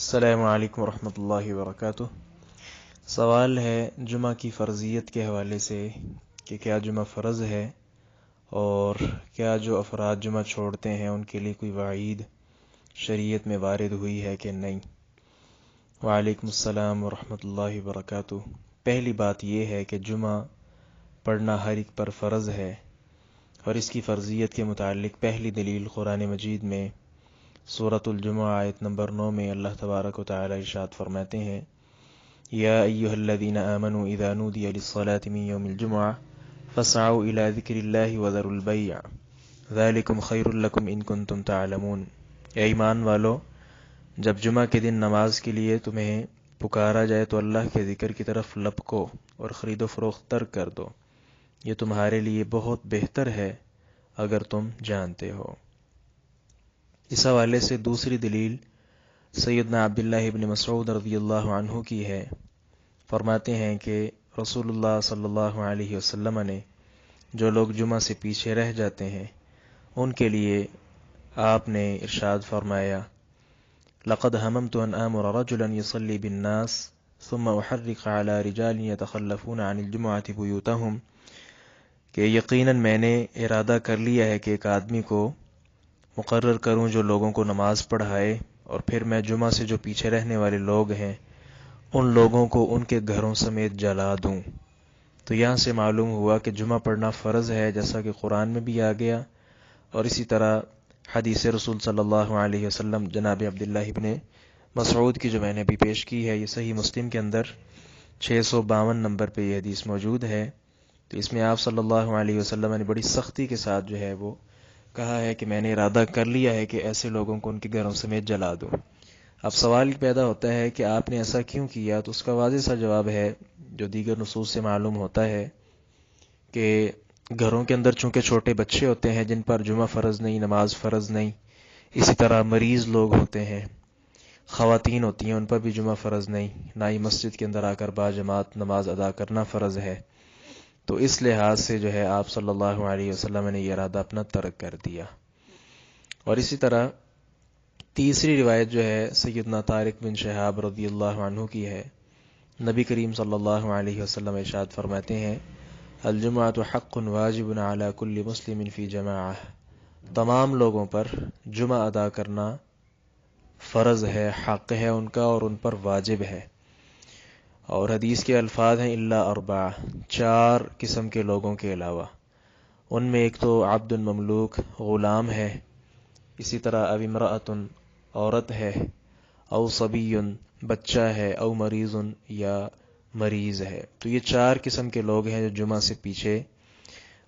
السلام علیکم ورحمۃ اللہ وبرکاتہ۔ سوال ہے جمعہ کی فرضیت کے حوالے سے کہ کیا جمعہ فرض ہے اور کیا جو افراد جمعہ چھوڑتے ہیں ان کے لیے کوئی وعید شریعت میں وارد ہوئی ہے کہ نہیں۔ وعلیکم السلام ورحمۃ اللہ وبرکاتہ۔ پہلی بات یہ ہے کہ جمعہ پڑھنا ہر ایک پر فرض ہے، اور اس کی فرضیت کے متعلق پہلی دلیل قرآن مجید میں سورۃ الجمعہ آیت نمبر 9 میں اللہ تبارک و تعالی ارشاد فرماتے ہیں، یا ایھا الذین آمنوا اذا نودی للصلاۃ من یوم الجمعہ فاسعوا الی ذکر اللہ وذروا البیع ذلکم خیر لکم ان کنتم تعلمون۔ اے ایمان والو، جب جمعہ کے دن نماز کے لیے تمہیں پکارا جائے تو اللہ کے ذکر کی طرف لپکو اور خرید و فروخت ترک کر دو، یہ تمہارے لیے بہت بہتر ہے اگر تم جانتے ہو۔ اس حوالے سے دوسری دلیل سیدنا عبداللہ ابن مسعود رضی اللہ عنہ کی ہے۔ فرماتے ہیں کہ رسول اللہ صلی اللہ علیہ وسلم نے جو لوگ جمعہ سے پیچھے رہ جاتے ہیں ان کے لیے آپ نے ارشاد فرمایا، لقد ہممت ان آمر رجلا يصلي بالناس ثم احرق على رجال يتخلفون عن الجمعة بيوتهم، کہ یقیناً میں نے ارادہ کر لیا ہے کہ ایک آدمی کو مقرر کروں جو لوگوں کو نماز پڑھائے، اور پھر میں جمعہ سے جو پیچھے رہنے والے لوگ ہیں ان لوگوں کو ان کے گھروں سمیت جلا دوں۔ تو یہاں سے معلوم ہوا کہ جمعہ پڑھنا فرض ہے، جیسا کہ قرآن میں بھی آ گیا، اور اسی طرح حدیث رسول صلی اللہ علیہ وسلم جناب عبداللہ ابن مسعود کی جو میں نے بھی پیش کی ہے، یہ صحیح مسلم کے اندر 652 نمبر پہ یہ حدیث موجود ہے۔ تو اس میں آپ صلی اللہ علیہ وسلم نے بڑی سختی کے ساتھ جو ہے وہ کہا ہے کہ میں نے ارادہ کر لیا ہے کہ ایسے لوگوں کو ان کے گھروں سمیت جلا دوں۔ اب سوال پیدا ہوتا ہے کہ آپ نے ایسا کیوں کیا؟ تو اس کا واضح سا جواب ہے جو دیگر نصوص سے معلوم ہوتا ہے کہ گھروں کے اندر چونکہ چھوٹے بچے ہوتے ہیں جن پر جمعہ فرض نہیں، نماز فرض نہیں، اسی طرح مریض لوگ ہوتے ہیں، خواتین ہوتی ہیں، ان پر بھی جمعہ فرض نہیں، نہ ہی مسجد کے اندر آ کر باجماعت نماز ادا کرنا فرض ہے۔ تو اس لحاظ سے جو ہے آپ صلی اللہ علیہ وسلم نے یہ ارادہ اپنا ترک کر دیا۔ اور اسی طرح تیسری روایت جو ہے سیدنا طارق بن شہاب رضی اللہ عنہ کی ہے، نبی کریم صلی اللہ علیہ وسلم ارشاد فرماتے ہیں، الجمعۃ حق واجب علی کل مسلم فی جماعہ، تمام لوگوں پر جمعہ ادا کرنا فرض ہے، حق ہے ان کا اور ان پر واجب ہے۔ اور حدیث کے الفاظ ہیں الا اربعہ، 4 قسم کے لوگوں کے علاوہ، ان میں ایک تو عبد مملوک غلام ہے، اسی طرح او امرأۃ عورت ہے، او صبی بچہ ہے، او مریض یا مریض ہے۔ تو یہ 4 قسم کے لوگ ہیں جو جمعہ سے پیچھے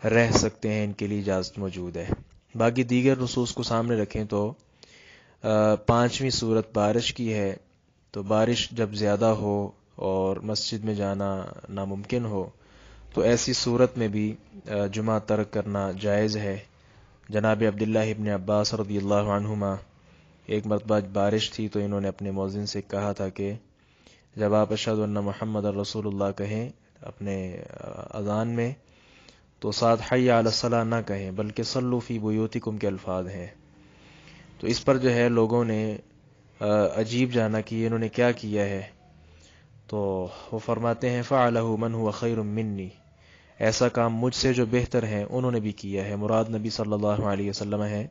رہ سکتے ہیں، ان کے لیے اجازت موجود ہے۔ باقی دیگر نصوص کو سامنے رکھیں تو 5ویں صورت بارش کی ہے، تو بارش جب زیادہ ہو اور مسجد میں جانا ناممکن ہو تو ایسی صورت میں بھی جمعہ ترک کرنا جائز ہے۔ جناب عبداللہ ابن عباس رضی اللہ عنہما ایک مرتبہ بارش تھی تو انہوں نے اپنے مؤذن سے کہا تھا کہ جب آپ اشہد ان محمد رسول اللہ کہیں اپنے اذان میں تو ساتھ حی علی الصلاۃ نہ کہیں بلکہ صلوا فی بیوتکم کے الفاظ ہیں۔ تو اس پر جو ہے لوگوں نے عجیب جانا کہ انہوں نے کیا کیا ہے، تو وہ فرماتے ہیں فعلہ من هو خیر منی، ایسا کام مجھ سے جو بہتر ہیں انہوں نے بھی کیا ہے۔ مراد نبی صلی اللہ علیہ وسلم ہے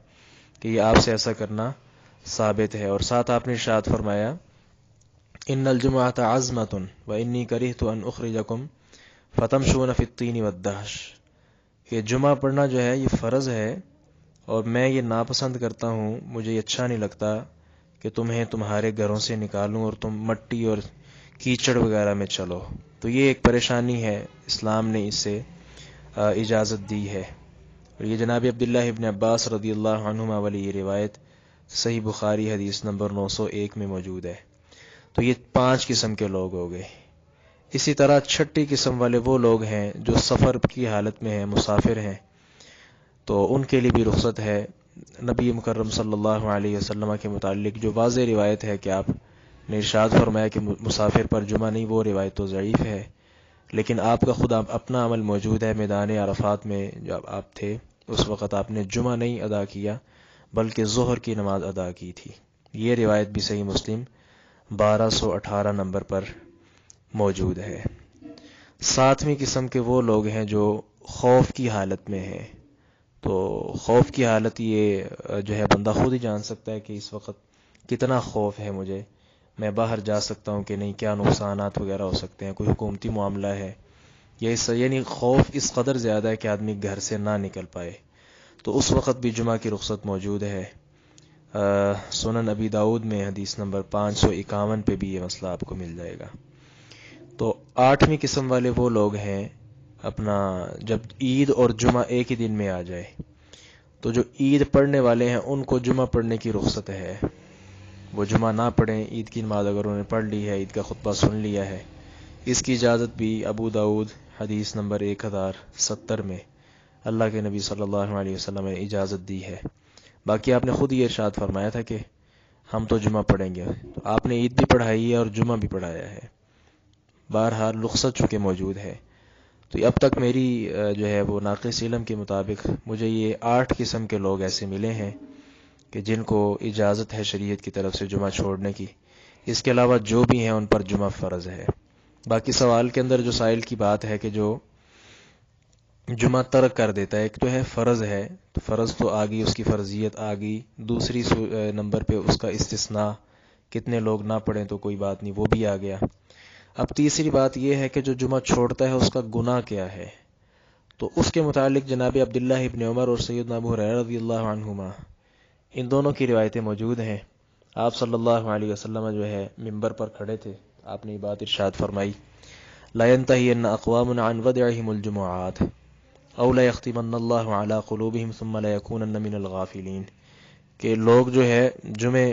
کہ یہ آپ سے ایسا کرنا ثابت ہے۔ اور ساتھ آپ نے ارشاد فرمایا ان الجمعۃ عظمۃ وانی کرہت ان اخرجکم فتمشون فی الطین والدہش، کہ جمعہ پڑھنا جو ہے یہ فرض ہے اور میں یہ ناپسند کرتا ہوں، مجھے اچھا نہیں لگتا کہ تمہیں تمہارے گھروں سے نکالوں اور تم مٹی اور کیچڑ وغیرہ میں چلو۔ تو یہ ایک پریشانی ہے، اسلام نے اس سے اجازت دی ہے۔ اور یہ جناب عبداللہ ابن عباس رضی اللہ عنہما والی یہ روایت صحیح بخاری حدیث نمبر 901 میں موجود ہے۔ تو یہ 5 قسم کے لوگ ہو گئے۔ اسی طرح 6ٹھی قسم والے وہ لوگ ہیں جو سفر کی حالت میں ہیں، مسافر ہیں، تو ان کے لیے بھی رخصت ہے۔ نبی مکرم صلی اللہ علیہ وسلم کے متعلق جو واضح روایت ہے کہ آپ نے ارشاد فرمایا کہ مسافر پر جمعہ نہیں، وہ روایت تو ضعیف ہے، لیکن آپ کا خود اپنا عمل موجود ہے۔ میدان عرفات میں جب آپ تھے اس وقت آپ نے جمعہ نہیں ادا کیا بلکہ ظہر کی نماز ادا کی تھی، یہ روایت بھی صحیح مسلم 1218 نمبر پر موجود ہے۔ 7ویں قسم کے وہ لوگ ہیں جو خوف کی حالت میں ہیں۔ تو خوف کی حالت یہ جو ہے بندہ خود ہی جان سکتا ہے کہ اس وقت کتنا خوف ہے مجھے، میں باہر جا سکتا ہوں کہ نہیں، کیا نقصانات وغیرہ ہو سکتے ہیں، کوئی حکومتی معاملہ ہے، یعنی خوف اس قدر زیادہ ہے کہ آدمی گھر سے نہ نکل پائے۔ تو اس وقت بھی جمعہ کی رخصت موجود ہے۔ سنن ابی داؤد میں حدیث نمبر 551 پہ بھی یہ مسئلہ آپ کو مل جائے گا۔ تو 8ویں قسم والے وہ لوگ ہیں اپنا جب عید اور جمعہ ایک ہی دن میں آ جائے، تو جو عید پڑھنے والے ہیں ان کو جمعہ پڑھنے کی رخصت ہے، وہ جمعہ نہ پڑھیں، عید کی نماز اگر انہوں نے پڑھ لی ہے، عید کا خطبہ سن لیا ہے، اس کی اجازت بھی ابو داؤد حدیث نمبر 1070 میں اللہ کے نبی صلی اللہ علیہ وسلم نے اجازت دی ہے۔ باقی آپ نے خود یہ ارشاد فرمایا تھا کہ ہم تو جمعہ پڑھیں گے، تو آپ نے عید بھی پڑھائی ہے اور جمعہ بھی پڑھایا ہے، بہرحال رخصت چونکہ موجود ہے۔ تو اب تک میری جو ہے وہ ناقص علم کے مطابق مجھے یہ 8 قسم کے لوگ ایسے ملے ہیں کہ جن کو اجازت ہے شریعت کی طرف سے جمعہ چھوڑنے کی۔ اس کے علاوہ جو بھی ہیں ان پر جمعہ فرض ہے۔ باقی سوال کے اندر جو سائل کی بات ہے کہ جو جمعہ ترک کر دیتا ہے، ایک تو ہے فرض ہے، تو فرض تو آ گئی، اس کی فرضیت آ گئی، دوسری نمبر پہ اس کا استثناء، کتنے لوگ نہ پڑھیں تو کوئی بات نہیں، وہ بھی آ گیا۔ اب تیسری بات یہ ہے کہ جو جمعہ چھوڑتا ہے اس کا گناہ کیا ہے۔ تو اس کے متعلق جناب عبداللہ ابن عمر اور سیدنا ابو ہریرہ رضی اللہ عنہما، ان دونوں کی روایتیں موجود ہیں۔ آپ صلی اللہ علیہ وسلم جو ہے منبر پر کھڑے تھے، آپ نے یہ بات ارشاد فرمائی، لا ينتهين اقوام عن ودعهم الجمعات او لا يختمن الله على قلوبهم ثم لا يكونن من الغافلين، کہ لوگ جو ہے جمعے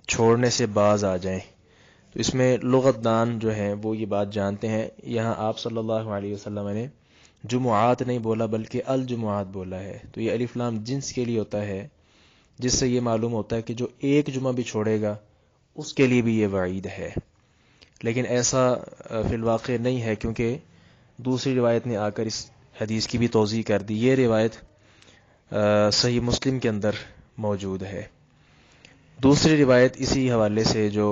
چھوڑنے سے باز آ جائیں۔ تو اس میں لغت دان جو ہیں وہ یہ بات جانتے ہیں، یہاں آپ صلی اللہ علیہ وسلم نے جمعات نہیں بولا بلکہ الجمعات بولا ہے۔ تو یہ الف لام جنس کے لیے ہوتا ہے، جس سے یہ معلوم ہوتا ہے کہ جو ایک جمعہ بھی چھوڑے گا اس کے لیے بھی یہ وعید ہے۔ لیکن ایسا فی الواقع نہیں ہے، کیونکہ دوسری روایت نے آ کر اس حدیث کی بھی توضیح کر دی۔ یہ روایت صحیح مسلم کے اندر موجود ہے۔ دوسری روایت اسی حوالے سے جو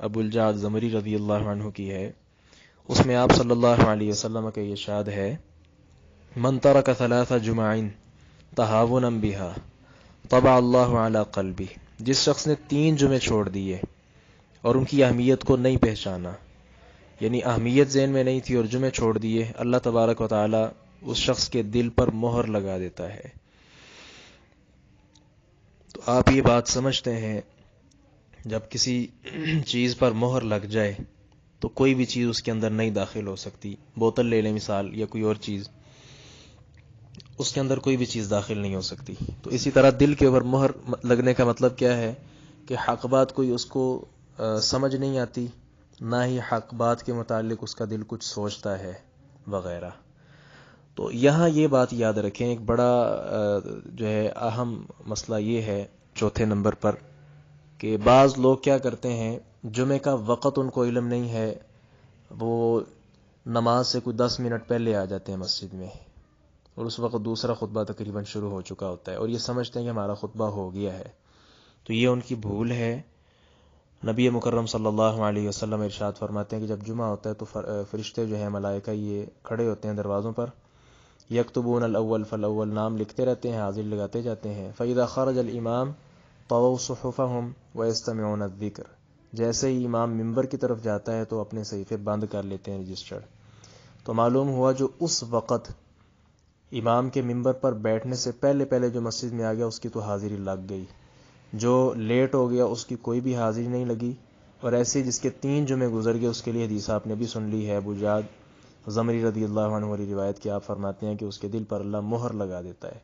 ابو الجعد زمری رضی اللہ عنہ کی ہے، اس میں آپ صلی اللہ علیہ وسلم کا ارشاد ہے، من ترک 3 جمع تہاونا بها طبع اللہ علی قلبی، جس شخص نے 3 جمعے چھوڑ دیے اور ان کی اہمیت کو نہیں پہچانا، یعنی اہمیت ذہن میں نہیں تھی اور جمعے چھوڑ دیے، اللہ تبارک و تعالی اس شخص کے دل پر مہر لگا دیتا ہے۔ تو آپ یہ بات سمجھتے ہیں جب کسی چیز پر مہر لگ جائے تو کوئی بھی چیز اس کے اندر نہیں داخل ہو سکتی۔ بوتل لے لیں مثال، یا کوئی اور چیز، اس کے اندر کوئی بھی چیز داخل نہیں ہو سکتی۔ تو اسی طرح دل کے اوپر مہر لگنے کا مطلب کیا ہے کہ حق بات کوئی اس کو سمجھ نہیں آتی، نہ ہی حق بات کے متعلق اس کا دل کچھ سوچتا ہے وغیرہ۔ تو یہاں یہ بات یاد رکھیں، ایک بڑا جو ہے اہم مسئلہ یہ ہے 4 نمبر پر، کہ بعض لوگ کیا کرتے ہیں، جمعے کا وقت ان کو علم نہیں ہے، وہ نماز سے کوئی 10 منٹ پہلے آ جاتے ہیں مسجد میں، اور اس وقت دوسرا خطبہ تقریباً شروع ہو چکا ہوتا ہے، اور یہ سمجھتے ہیں کہ ہمارا خطبہ ہو گیا ہے۔ تو یہ ان کی بھول ہے۔ نبی مکرم صلی اللہ علیہ وسلم ارشاد فرماتے ہیں کہ جب جمعہ ہوتا ہے تو فرشتے جو ہیں ملائکہ یہ کھڑے ہوتے ہیں دروازوں پر، یکتبون الاول فالاول، نام لکھتے رہتے ہیں، حاضر لگاتے جاتے ہیں۔ فاذا خرج الامام طووا صحفهم ويستمعون الذکر، جیسے ہی امام منبر کی طرف جاتا ہے تو اپنے صحیفے بند کر لیتے ہیں، رجسٹر۔ تو معلوم ہوا جو اس وقت امام کے منبر پر بیٹھنے سے پہلے جو مسجد میں آ گیا اس کی تو حاضری لگ گئی، جو لیٹ ہو گیا اس کی کوئی بھی حاضری نہیں لگی، اور ایسے جس کے 3 جمعے گزر گئے اس کے لیے حدیث آپ نے بھی سن لی ہے، ابو جعد زمری رضی اللہ عنہ والی روایت کی، آپ فرماتے ہیں کہ اس کے دل پر اللہ مہر لگا دیتا ہے۔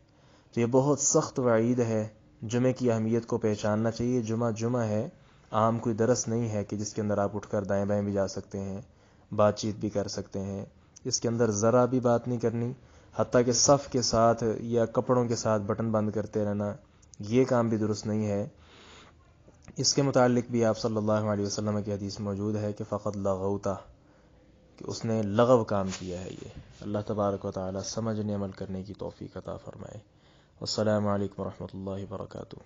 تو یہ بہت سخت وعید ہے، جمعے کی اہمیت کو پہچاننا چاہیے۔ جمعہ ہے، عام کوئی درس نہیں ہے کہ جس کے اندر آپ اٹھ کر دائیں بائیں بھی جا سکتے ہیں، بات چیت بھی کر سکتے ہیں، اس کے اندر ذرا بھی بات نہیں کرنی، حتیٰ کہ صف کے ساتھ یا کپڑوں کے ساتھ بٹن بند کرتے رہنا، یہ کام بھی درست نہیں ہے۔ اس کے متعلق بھی آپ صلی اللہ علیہ وسلم کی حدیث موجود ہے کہ فقط لغوتا، کہ اس نے لغو کام کیا ہے۔ یہ اللہ تبارک و تعالی سمجھنے عمل کرنے کی توفیق عطا فرمائے۔ السلام علیکم ورحمۃ اللہ وبرکاتہ۔